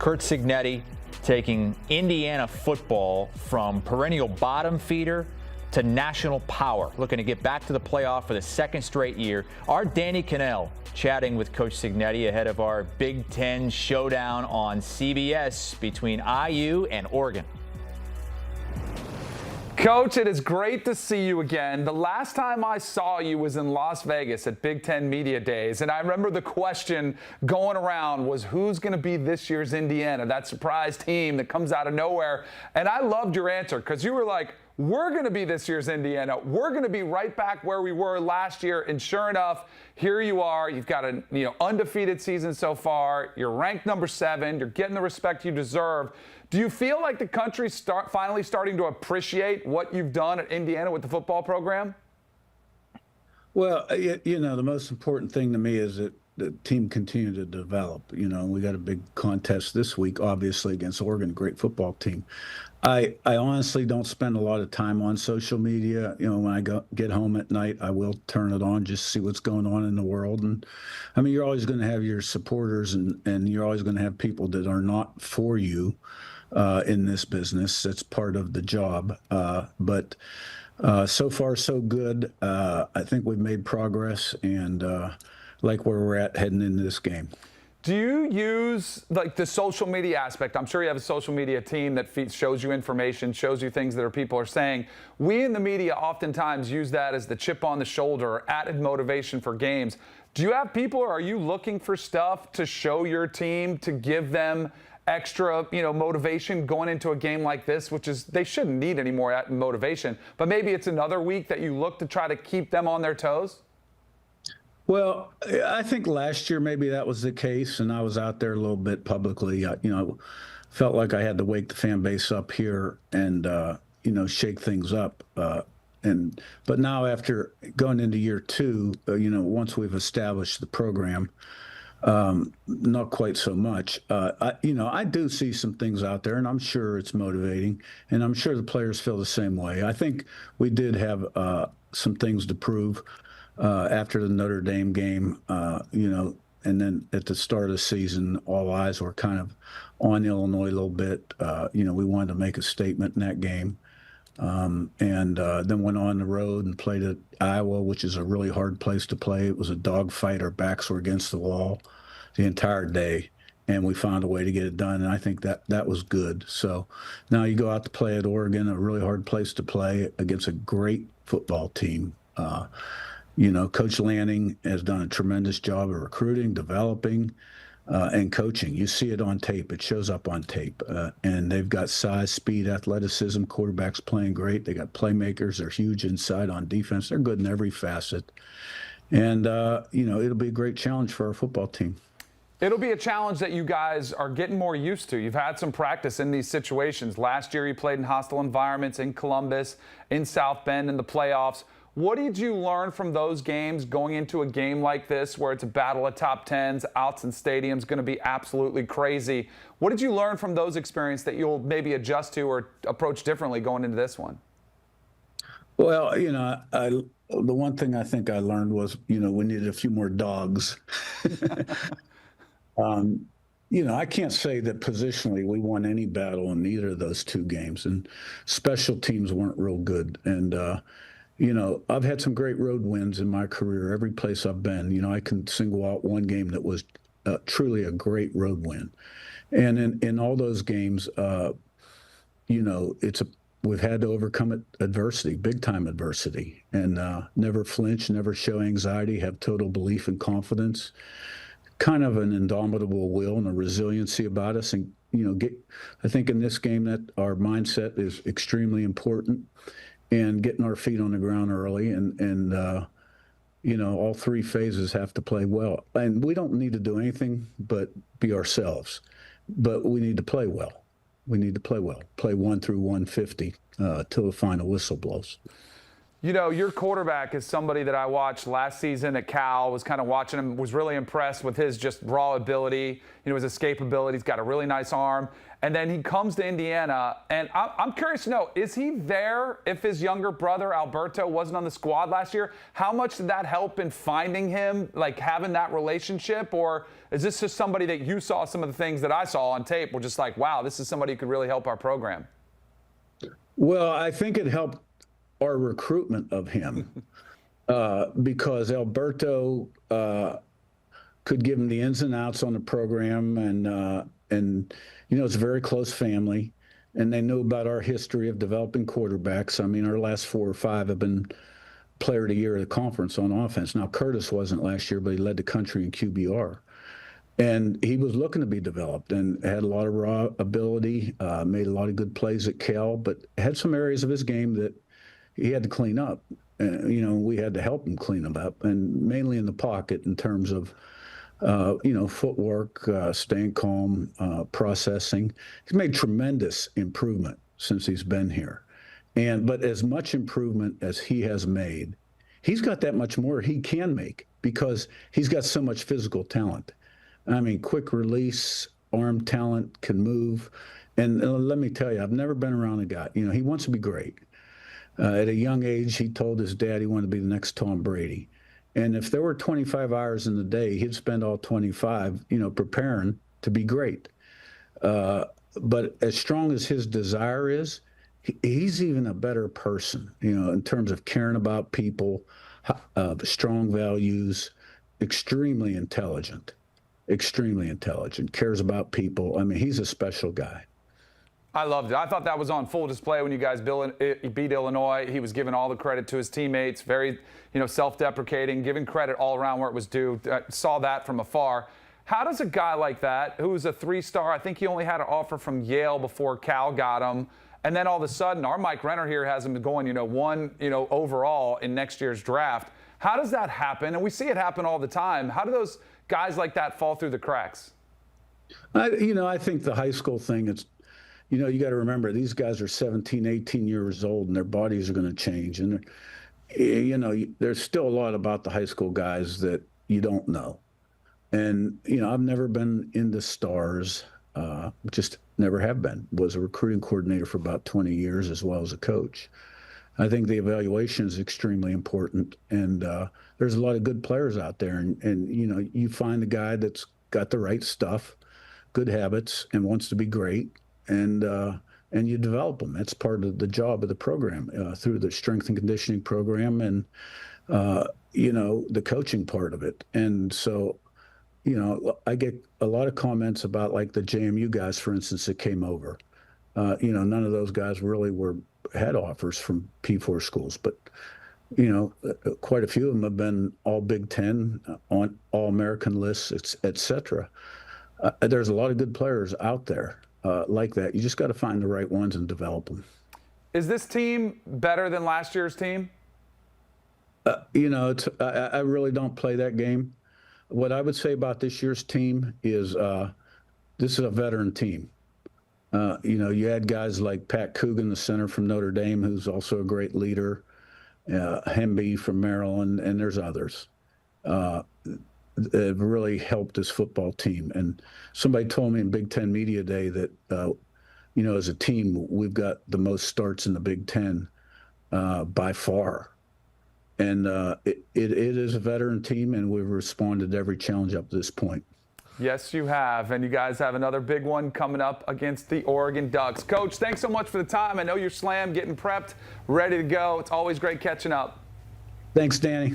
Curt Cignetti taking Indiana football from perennial bottom feeder to national power, looking to get back to the playoff for the second straight year. Our Danny Kanell chatting with Coach Cignetti ahead of our Big Ten showdown on CBS between IU and Oregon. Coach, it is great to see you again. The last time I saw you was in Las Vegas at Big Ten Media Days, and I remember the question going around was who's going to be this year's Indiana, that surprise team that comes out of nowhere. And I loved your answer because you were like, we're going to be this year's Indiana. We're going to be right back where we were last year. And sure enough, here you are. You've got an undefeated season so far. You're ranked number 7. You're getting the respect you deserve. Do you feel like the country's finally starting to appreciate what you've done at Indiana with the football program? Well, the most important thing to me is that the team continue to develop. We got a big contest this week, obviously, against Oregon, great football team. I honestly don't spend a lot of time on social media. When I get home at night, I will turn it on just to see what's going on in the world. And I mean, you're always going to have your supporters and you're always going to have people that are not for you in this business. That's part of the job. But so far, so good. I think we've made progress and like where we're at heading into this game. Do you use like the social media aspect? I'm sure you have a social media team that shows you information, shows you things that people are saying. We in the media oftentimes use that as the chip on the shoulder or added motivation for games. Do you have people, or are you looking for stuff to show your team to give them extra, motivation going into a game like this, which is they shouldn't need any more motivation, but maybe it's another week that you look to try to keep them on their toes? Well, I think last year maybe that was the case, and I was out there a little bit publicly. I felt like I had to wake the fan base up here and shake things up. But now after going into year 2, once we've established the program, not quite so much. I do see some things out there, and I'm sure it's motivating, and I'm sure the players feel the same way. I think we did have some things to prove. After the Notre Dame game, and then at the start of the season, all eyes were kind of on Illinois a little bit. We wanted to make a statement in that game. And then went on the road and played at Iowa, which is a really hard place to play. It was a dogfight. Our backs were against the wall the entire day, and we found a way to get it done, and I think that was good. So now you go out to play at Oregon, a really hard place to play against a great football team. Coach Lanning has done a tremendous job of recruiting, developing, and coaching. You see it on tape. It shows up on tape. And they've got size, speed, athleticism. Quarterbacks playing great. They got playmakers. They're huge inside on defense. They're good in every facet. And, it'll be a great challenge for our football team. It'll be a challenge that you guys are getting more used to. You've had some practice in these situations. Last year you played in hostile environments in Columbus, in South Bend in the playoffs. What did you learn from those games going into a game like this where it's a battle of top 10s, Autzen Stadium's going to be absolutely crazy? What did you learn from those experiences that you'll maybe adjust to or approach differently going into this one? Well, the one thing I think I learned was, we needed a few more dogs. I can't say that positionally we won any battle in either of those 2 games, and special teams weren't real good. And, I've had some great road wins in my career, every place I've been. I can single out one game that was truly a great road win. And in all those games, we've had to overcome adversity, big-time adversity, and never flinch, never show anxiety, have total belief and confidence, kind of an indomitable will and a resiliency about us. And, I think in this game that our mindset is extremely important. And getting our feet on the ground early, and all 3 phases have to play well. And we don't need to do anything but be ourselves, but we need to play well. We need to play well. Play 1 through 150 till the final whistle blows. You know, your quarterback is somebody that I watched last season at Cal, was kind of watching him, was really impressed with his just raw ability, his escapability. He's got a really nice arm. And then he comes to Indiana, and I'm curious to know, is he there if his younger brother, Alberto, wasn't on the squad last year? How much did that help in finding him, like having that relationship? Or is this just somebody that you saw some of the things that I saw on tape were just like, wow, this is somebody who could really help our program? Well, I think it helped our recruitment of him because Alberto could give him the ins and outs on the program, and it's a very close family, and they know about our history of developing quarterbacks. I mean, our last 4 or 5 have been player of the year of the conference on offense. Now, Curtis wasn't last year, but he led the country in QBR. And he was looking to be developed and had a lot of raw ability, made a lot of good plays at Cal, but had some areas of his game that he had to clean up. We had to help him clean them up, and mainly in the pocket in terms of, footwork, staying calm, processing. He's made tremendous improvement since he's been here. But as much improvement as he has made, he's got that much more he can make because he's got so much physical talent. I mean, quick release, arm talent, can move. And let me tell you, I've never been around a guy. He wants to be great. At a young age, he told his dad he wanted to be the next Tom Brady. And if there were 25 hours in the day, he'd spend all 25, preparing to be great. But as strong as his desire is, he's even a better person, in terms of caring about people, strong values, extremely intelligent, cares about people. I mean, he's a special guy. I loved it. I thought that was on full display when you guys beat Illinois. He was giving all the credit to his teammates, very, self-deprecating, giving credit all around where it was due. I saw that from afar. How does a guy like that, who's a 3-star, I think he only had an offer from Yale before Cal got him, and then all of a sudden, our Mike Renner here has him going, 1, overall in next year's draft. How does that happen? And we see it happen all the time. How do those guys like that fall through the cracks? I think the high school thing, it's, you got to remember, these guys are 17, 18 years old, and their bodies are going to change. And, there's still a lot about the high school guys that you don't know. And, I've never been into stars, just never have been. Was a recruiting coordinator for about 20 years as well as a coach. I think the evaluation is extremely important. And there's a lot of good players out there. And you find a guy that's got the right stuff, good habits, and wants to be great. And you develop them. That's part of the job of the program through the strength and conditioning program and, the coaching part of it. And so, I get a lot of comments about like the JMU guys, for instance, that came over. None of those guys really had offers from P4 schools, but, quite a few of them have been all Big Ten, on All-American lists, et cetera. There's a lot of good players out there. Like that. You just got to find the right ones and develop them. Is this team better than last year's team? I really don't play that game. What I would say about this year's team is this is a veteran team. You had guys like Pat Coogan, the center from Notre Dame, who's also a great leader, Hemby from Maryland, and there's others. Have really helped this football team. And somebody told me in Big Ten Media Day that, as a team, we've got the most starts in the Big Ten by far. And it is a veteran team, and we've responded to every challenge up to this point. Yes, you have. And you guys have another big one coming up against the Oregon Ducks. Coach, thanks so much for the time. I know you're slammed, getting prepped, ready to go. It's always great catching up. Thanks, Danny.